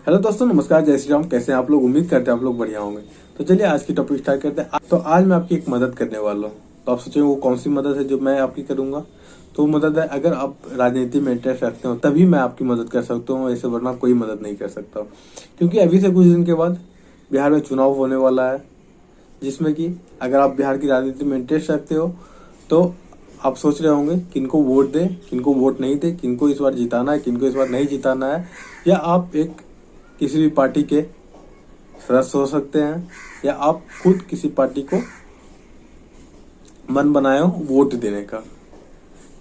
Hello दोस्तों, नमस्कार, जय श्री राम। कैसे हैं आप लोग? उम्मीद करते हैं आप लोग बढ़िया होंगे। तो चलिए आज की टॉपिक स्टार्ट करते हैं। तो आज मैं आपकी एक मदद करने वाला हूँ। तो आप सोचेंगे वो कौन सी मदद है जो मैं आपकी करूंगा। तो वो मदद है, अगर आप राजनीति में इंटरेस्ट रखते हो तभी मैं आपकी मदद कर सकता हूँ, ऐसे वरना कोई मदद नहीं कर सकता। क्योंकि अभी से कुछ दिन के बाद बिहार में चुनाव होने वाला है, जिसमें कि अगर आप बिहार की राजनीति में इंटरेस्ट रखते हो तो आप सोच रहे होंगे किनको वोट दें, किनको वोट नहीं दें, किनको इस बार जिताना है, किनको इस बार नहीं जिताना है। या आप एक किसी भी पार्टी के सदस्य हो सकते हैं, या आप खुद किसी पार्टी को मन बनाए हो वोट देने का।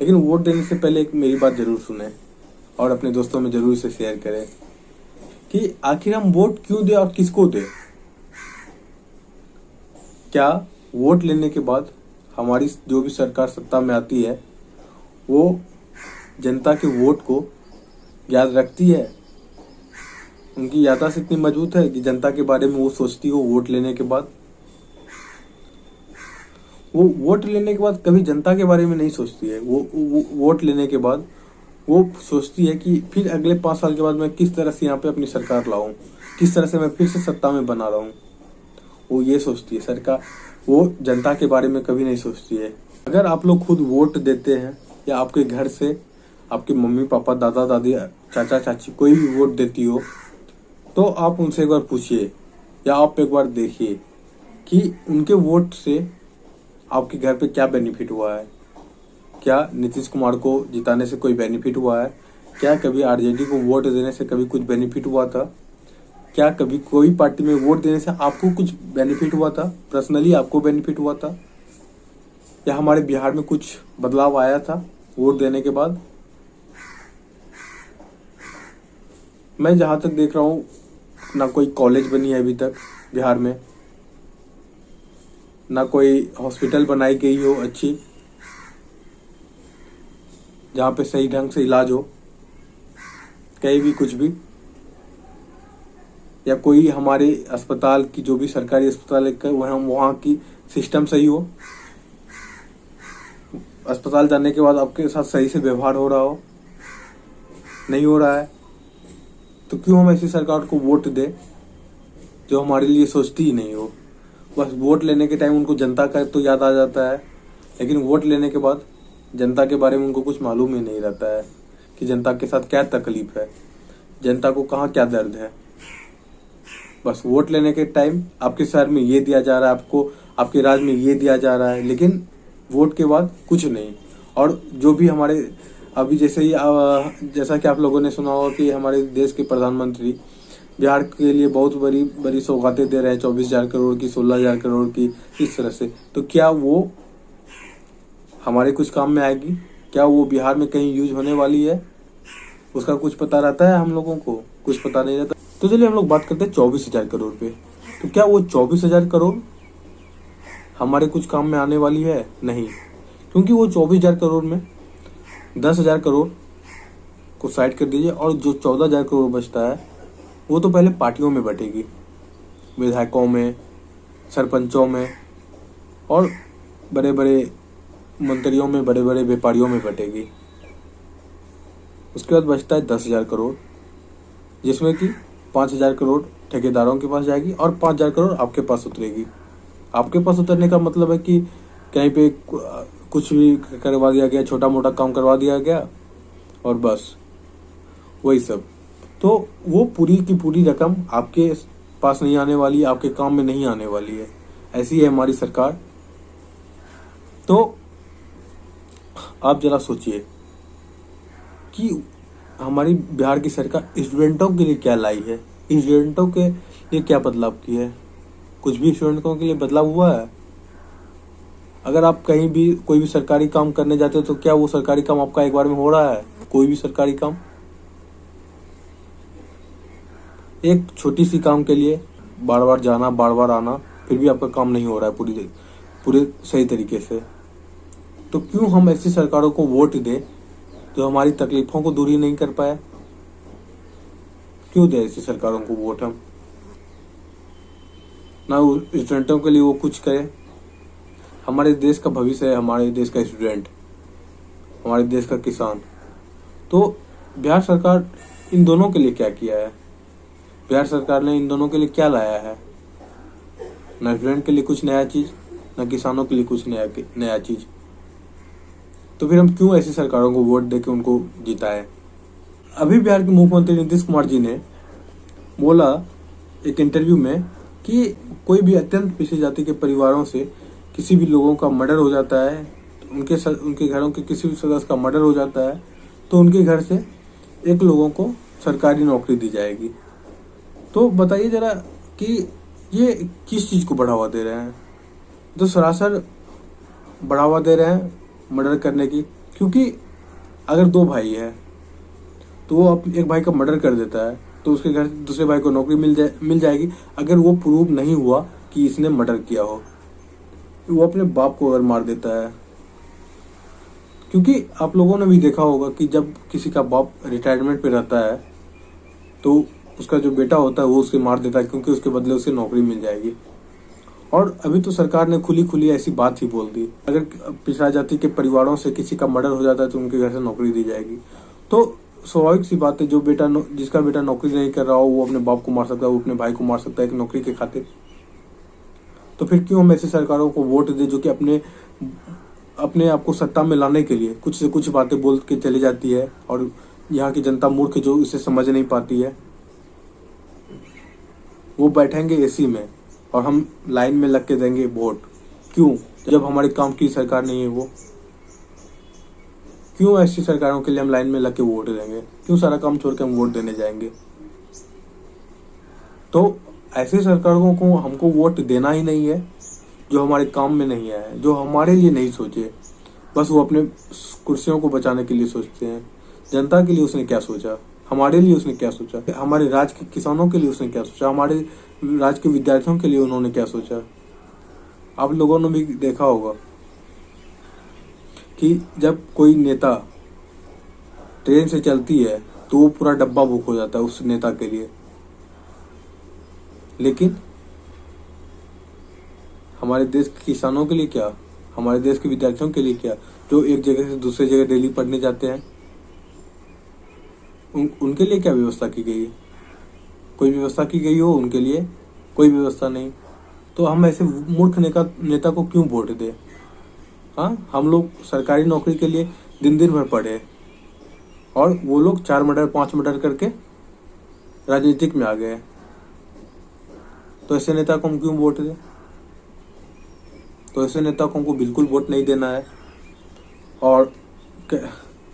लेकिन वोट देने से पहले एक मेरी बात जरूर सुने और अपने दोस्तों में जरूर इसे शेयर करें कि आखिर हम वोट क्यों दें और किसको दें। क्या वोट लेने के बाद हमारी जो भी सरकार सत्ता में आती है वो जनता के वोट को याद रखती है? उनकी याददाश्त इतनी मजबूत है कि जनता के बारे में वो सोचती हो वोट लेने के बाद? वो वोट लेने के बाद कभी जनता के बारे में नहीं सोचती है। वो वोट लेने के बाद वो सोचती है कि फिर अगले 5 साल के बाद मैं किस तरह से यहाँ पे अपनी सरकार लाऊं, किस तरह से मैं फिर से सत्ता में बना रहा हूँ। वो ये सोचती है सरकार, वो जनता के बारे में कभी नहीं सोचती है। अगर आप लोग खुद वोट देते हैं या आपके घर से आपके मम्मी पापा, दादा दादी, चाचा चाची कोई भी वोट देती हो, तो आप उनसे एक बार पूछिए या आप एक बार देखिए कि उनके वोट से आपके घर पे क्या बेनिफिट हुआ है। क्या नीतीश कुमार को जिताने से कोई बेनिफिट हुआ है? क्या कभी आरजेडी को वोट देने से कभी कुछ बेनिफिट हुआ था? क्या कभी कोई पार्टी में वोट देने से आपको कुछ बेनिफिट हुआ था? पर्सनली आपको बेनिफिट हुआ था? या हमारे बिहार में कुछ बदलाव आया था वोट देने के बाद? मैं जहां तक देख रहा हूँ, ना कोई कॉलेज बनी है अभी तक बिहार में, ना कोई हॉस्पिटल बनाई गई हो अच्छी जहाँ पे सही ढंग से इलाज हो, कहीं भी कुछ भी। या कोई हमारे अस्पताल की जो भी सरकारी अस्पताल है वहाँ की सिस्टम सही हो, अस्पताल जाने के बाद आपके साथ सही से व्यवहार हो रहा हो, नहीं हो रहा है। तो क्यों हम ऐसी सरकार को वोट दें जो हमारे लिए सोचती ही नहीं हो। बस वोट लेने के टाइम उनको जनता का तो याद आ जाता है, लेकिन वोट लेने के बाद जनता के बारे में उनको कुछ मालूम ही नहीं रहता है कि जनता के साथ क्या तकलीफ है, जनता को कहाँ क्या दर्द है। बस वोट लेने के टाइम आपके शहर में ये दिया जा रहा है, आपको आपके राज्य में ये दिया जा रहा है, लेकिन वोट के बाद कुछ नहीं। और जो भी हमारे अभी जैसा कि आप लोगों ने सुना होगा कि हमारे देश के प्रधानमंत्री बिहार के लिए बहुत बड़ी बड़ी सौगातें दे रहे हैं, 24,000 करोड़ की, 16,000 करोड़ की, इस तरह से। तो क्या वो हमारे कुछ काम में आएगी? क्या वो बिहार में कहीं यूज होने वाली है? उसका कुछ पता रहता है? हम लोगों को कुछ पता नहीं रहता। तो चलिए हम लोग बात करते हैं 24,000 करोड़ पे। तो क्या वो 24,000 करोड़ हमारे कुछ काम में आने वाली है? नहीं, क्योंकि वो 24,000 करोड़ में 10,000 करोड़ को साइड कर दीजिए और जो 14,000 करोड़ बचता है वो तो पहले पार्टियों में बटेगी, विधायकों में, सरपंचों में और बड़े बड़े मंत्रियों में, बड़े बड़े व्यापारियों में बटेगी। उसके बाद बचता है 10,000 करोड़, जिसमें कि 5,000 करोड़ ठेकेदारों के पास जाएगी और 5,000 करोड़ आपके पास उतरेगी। आपके पास उतरने का मतलब है कि कहीं पे कुछ भी करवा दिया गया, छोटा मोटा काम करवा दिया गया और बस वही सब। तो वो पूरी की पूरी रकम आपके पास नहीं आने वाली, आपके काम में नहीं आने वाली है। ऐसी है हमारी सरकार। तो आप जरा सोचिए कि हमारी बिहार की सरकार स्टूडेंटों के लिए क्या लाई है, स्टूडेंटों के लिए क्या बदलाव की है? कुछ भी स्टूडेंटों के लिए बदलाव हुआ है? अगर आप कहीं भी कोई भी सरकारी काम करने जाते हो तो क्या वो सरकारी काम आपका एक बार में हो रहा है? कोई भी सरकारी काम, एक छोटी सी काम के लिए बार बार जाना, बार बार आना, फिर भी आपका काम नहीं हो रहा है पूरे सही तरीके से। तो क्यों हम ऐसी सरकारों को वोट दें जो हमारी तकलीफों को दूर ही नहीं कर पाए? क्यों दें ऐसी सरकारों को वोट हम? ना स्टूडेंटों के लिए वो कुछ करे। हमारे देश का भविष्य है हमारे देश का स्टूडेंट, हमारे देश का किसान। तो बिहार सरकार इन दोनों के लिए क्या किया है? बिहार सरकार ने इन दोनों के लिए क्या लाया है? न स्टूडेंट के लिए कुछ नया चीज, न किसानों के लिए कुछ नया चीज। तो फिर हम क्यों ऐसी सरकारों को वोट देके उनको जिताए? अभी बिहार के मुख्यमंत्री नीतीश कुमार जी ने बोला एक इंटरव्यू में कि कोई भी अत्यंत पिछड़ी जाति के परिवारों से किसी भी लोगों का मर्डर हो जाता है, उनके घरों के किसी भी सदस्य का मर्डर हो जाता है, तो उनके घर से एक लोगों को सरकारी नौकरी दी जाएगी। तो बताइए जरा कि ये किस चीज को बढ़ावा दे रहे हैं? तो सरासर बढ़ावा दे रहे हैं मर्डर करने की। क्योंकि अगर दो भाई है तो वो एक भाई का मर्डर कर देता है तो उसके घर दूसरे भाई को नौकरी मिल जाएगी, अगर वो प्रूव नहीं हुआ कि इसने मर्डर किया हो। वो अपने बाप को अगर मार देता है, क्योंकि आप लोगों ने भी देखा होगा कि जब किसी का बाप रिटायरमेंट पे रहता है तो उसका जो बेटा होता है वो उसे मार देता है, क्योंकि उसके बदले उसे नौकरी मिल जाएगी। और अभी तो सरकार ने खुली खुली ऐसी बात ही बोल दी, अगर पिछड़ा जाति के परिवारों से किसी का मर्डर हो जाता है तो उनके घर से नौकरी दी जाएगी। तो स्वाभाविक सी बात है, जिसका बेटा नौकरी नहीं कर रहा हो वो अपने बाप को मार सकता है, वो अपने भाई को मार सकता है एक नौकरी के खातिर। तो फिर क्यों हम ऐसी सरकारों को वोट दे जो कि अपने आप को सत्ता में लाने के लिए कुछ से कुछ बातें बोल के चली जाती है और यहाँ की जनता मूर्ख जो इसे समझ नहीं पाती है। वो बैठेंगे एसी में और हम लाइन में लग के देंगे वोट। क्यों? जब हमारे काम की सरकार नहीं है वो। क्यों ऐसी सरकारों के लिए हम लाइन में लग के वोट देंगे? क्यों सारा काम छोड़ के हम वोट देने जाएंगे? तो ऐसी सरकारों को हमको वोट देना ही नहीं है जो हमारे काम में नहीं आए, जो हमारे लिए नहीं सोचे। बस वो अपने कुर्सियों को बचाने के लिए सोचते हैं। जनता के लिए उसने क्या सोचा? हमारे लिए उसने क्या सोचा? हमारे राज्य के किसानों के लिए उसने क्या सोचा? हमारे राज्य के विद्यार्थियों के लिए उन्होंने क्या सोचा? आप लोगों ने भी देखा होगा कि जब कोई नेता ट्रेन से चलती है तो वो पूरा डब्बा बुक हो जाता है उस नेता के लिए, लेकिन हमारे देश के किसानों के लिए क्या, हमारे देश के विद्यार्थियों के लिए क्या, जो एक जगह से दूसरे जगह डेली पढ़ने जाते हैं, उनके लिए क्या व्यवस्था की गई है? कोई व्यवस्था की गई हो उनके लिए? कोई व्यवस्था नहीं। तो हम ऐसे मूर्ख नेता को क्यों वोट दे? हाँ, हम लोग सरकारी नौकरी के लिए दिन दिन भर पढ़े और वो लोग 4 मर्डर 5 मर्डर करके राजनीतिक में आ गए। तो ऐसे नेता को हम क्यों वोट दें? तो ऐसे नेता को हमको बिल्कुल वोट नहीं देना है। और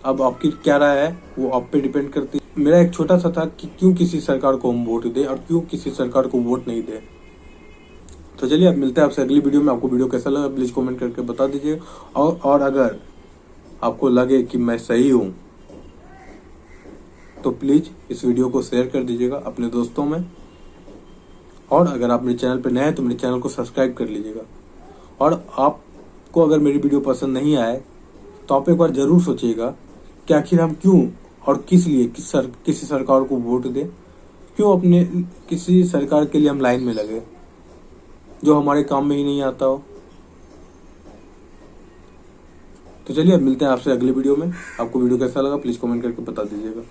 अब आपकी क्या राय है वो आप पे डिपेंड करती है। मेरा एक छोटा सा था कि क्यों किसी सरकार को हम वोट दें और क्यों किसी सरकार को वोट नहीं दें। तो चलिए अब मिलते हैं आपसे अगली वीडियो में। आपको वीडियो कैसा लगा प्लीज कमेंट करके बता दीजिए। और अगर आपको लगे कि मैं सही हूँ तो प्लीज इस वीडियो को शेयर कर दीजिएगा अपने दोस्तों में। और अगर आप मेरे चैनल पर नए हैं तो मेरे चैनल को सब्सक्राइब कर लीजिएगा। और आपको अगर मेरी वीडियो पसंद नहीं आए तो आप एक बार जरूर सोचिएगा कि आखिर हम क्यों और किस लिए किसी सरकार को वोट दें, क्यों अपने किसी सरकार के लिए हम लाइन में लगे जो हमारे काम में ही नहीं आता हो। तो चलिए अब मिलते हैं आपसे अगले वीडियो में। आपको वीडियो कैसा लगा प्लीज कमेंट करके बता दीजिएगा।